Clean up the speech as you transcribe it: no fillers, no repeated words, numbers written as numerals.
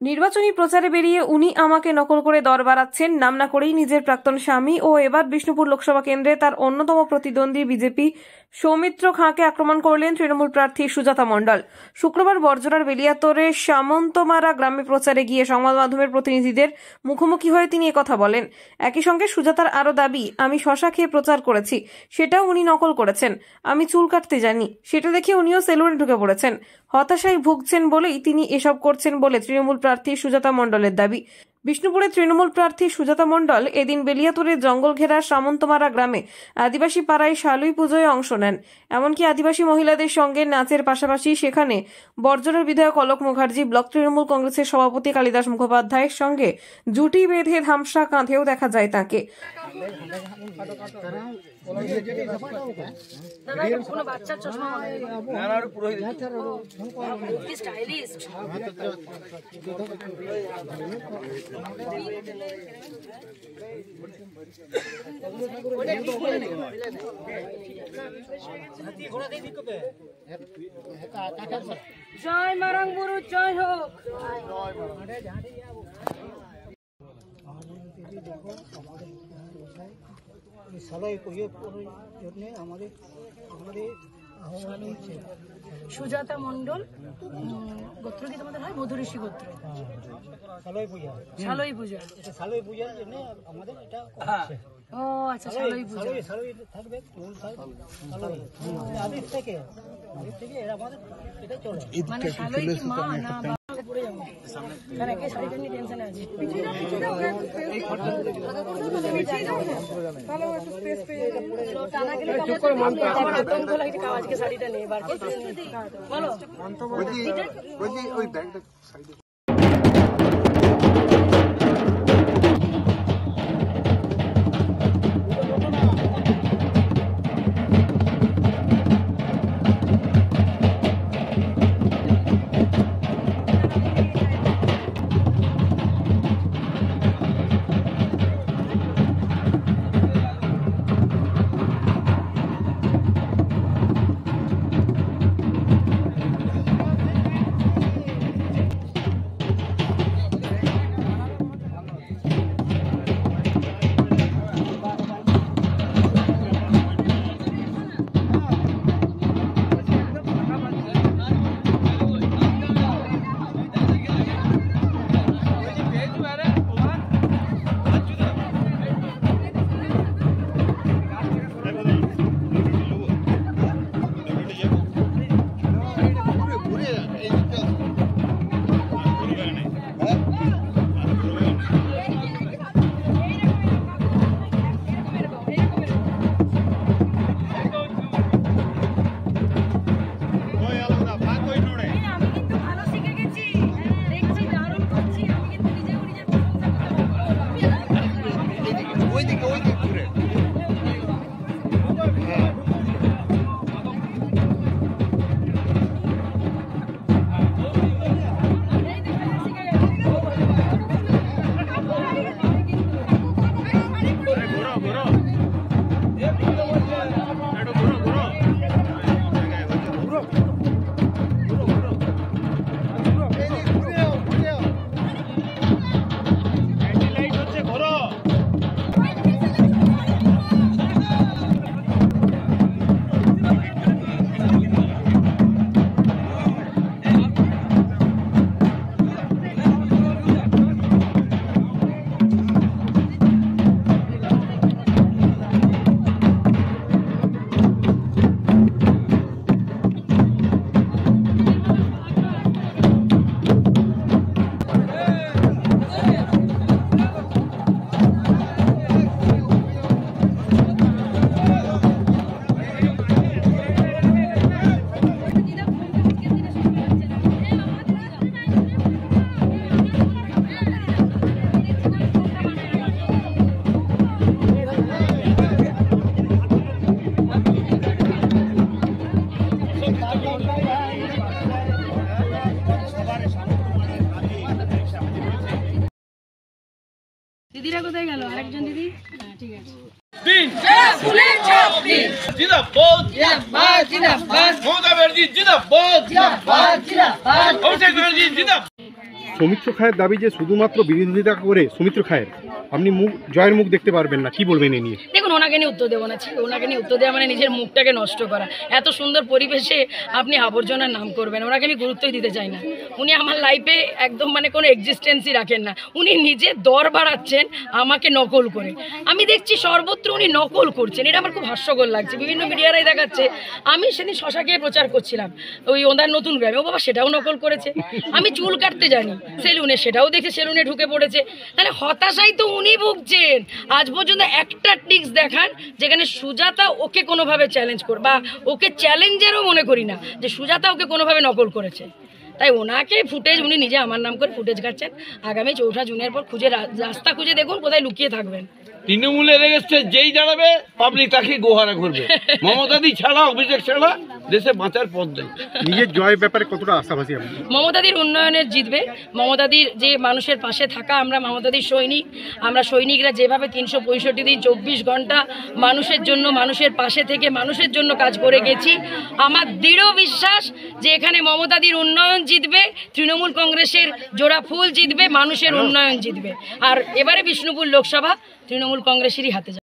নির্বাচনী প্রচারে বেরিয়ে উনি আমাকে নকল করে দর বাড়াচ্ছেন, নাম না করেই নিজের প্রাক্তন স্বামী ও এবার বিষ্ণুপুর লোকসভা কেন্দ্রে তার অন্যতম প্রতিদ্বন্দ্বী বিজেপি সৌমিত্র খাঁকে আক্রমণ করলেন তৃণমূল প্রার্থী সুজাতা মণ্ডল। শুক্রবার বর্জরার বেলিয়াতোরে সামন্তমারা গ্রামে প্রচারে গিয়ে সংবাদ মাধ্যমের প্রতিনিধিদের মুখোমুখি হয়ে তিনি একথা বলেন। একই সঙ্গে সুজাতার আরও দাবি, আমি শশা খেয়ে প্রচার করেছি, সেটাও উনি নকল করেছেন। আমি চুল কাটতে জানি, সেটা দেখে উনিও সেলুনে ঢুকে পড়েছেন। হতাশায় ভুগছেন বলেই তিনি এসব করছেন বলে তৃণমূল প্রার্থী সুজাতা মণ্ডলের দাবি। বিষ্ণুপুরে তৃণমূল প্রার্থী সুজাতা মণ্ডল এদিন বেলিয়াতোরের জঙ্গল ঘেরা সামন্তমারা গ্রামে আদিবাসী পাড়ায় শালুই পুজোয় অংশ নেন। এমনকি আদিবাসী মহিলাদের সঙ্গে নাচের পাশাপাশি সেখানে বর্জরার বিধায়ক অলোক মুখার্জি, ব্লক তৃণমূল কংগ্রেসের সভাপতি কালিদাস মুখোপাধ্যায়ের সঙ্গে জুটি বেঁধে ধামসা কাঁধেও দেখা যায় তাকে। জয় মারাং গুরু জয় হোক। সুজাতা মণ্ডল, গোত্র কি তোমাদের হয়? মধুঋষি গোত্র। শালই পূজা। ও আচ্ছা, শালই পূজা। মানে শালই কি মা না পড়ে যাবো? শাড়িটা নিয়ে টেনশনে আছে। আজকে শাড়িটা নিয়ে বলো। দিদিরা কোথায় গেল? আরেকজন দিদি, ঠিক আছে। সৌমিত্র খায়ের দাবি যে শুধুমাত্র বিরোধিতা করে সৌমিত্র খায়ের আপনি জয়ের মুখ দেখতে পারবেন না, কি বলবেন এ নিয়ে? দেখুন, ওনাকে নিয়ে উত্তর দেবো না, ওনাকে নিয়ে উত্তর দেওয়া মানে নিজের মুখটাকে নষ্ট করা। এত সুন্দর পরিবেশে আপনি আবর্জনার নাম করবেন, ওনাকে আমি গুরুত্বই দিতে চাই না। উনি আমার লাইফে একদম মানে কোনো এক্সিস্টেন্সই রাখেন না। উনি নিজে দর বাড়াচ্ছেন আমাকে নকল করে। আমি দেখছি সর্বত্র উনি নকল করছেন, এটা আমার খুব হাস্যকর লাগছে। বিভিন্ন মিডিয়ারাই দেখাচ্ছে। আমি সেদিন শশা খেয়ে প্রচার করছিলাম ওই ওনার নতুন গ্রামে, ও বাবা সেটাও নকল করেছে। আমি চুল কাটতে জানি সেলুনে, সেটাও দেখে সেলুনে ঢুকে পড়েছে। তাহলে হতাশাই তো উনি ভুগছেন। আজ পর্যন্ত একটা টিক্স দেখান যেখানে সুজাতা ওকে কোনোভাবে চ্যালেঞ্জ করে, বা ওকে চ্যালেঞ্জারও মনে করি না যে সুজাতা ওকে কোনোভাবে নকল করেছে। তাই ওনাকে ফুটেজ, উনি নিজে আমার নাম করে ফুটেজ কাটছেন। আগামী 4ঠা জুনের পর খুঁজে রাস্তা খুঁজে দেখুন কোথায় লুকিয়ে থাকবেন। তৃণমূলের এগেস্টে যেই দাঁড়াবে পাবলিক তাকে গোহারা করবে। মমতাদি ছাড়া, অভিষেক ছাড়া দেশে বাঁচার পথ নেই। নিজের জয়ের ব্যাপারে কতটা আশাবাদী আপনি? মমতাদির উন্নয়নের জিতবে। মমতাদির যে মানুষের পাশে থাকা, আমরা মমতাদির সৈনিক। আমরা সৈনিকরা যেভাবে 365 দিন 24 ঘন্টা মানুষের জন্য, মানুষের পাশে থেকে মানুষের জন্য কাজ করে গেছি, আমার দৃঢ় বিশ্বাস যে এখানে মমতাদির উন্নয়ন জিতবে, তৃণমূল কংগ্রেসের জোড়া ফুল জিতবে, মানুষের উন্নয়ন জিতবে। আর এবারে বিষ্ণুপুর লোকসভা তৃণমূল কংগ্রেসেরই হাতে যাবে।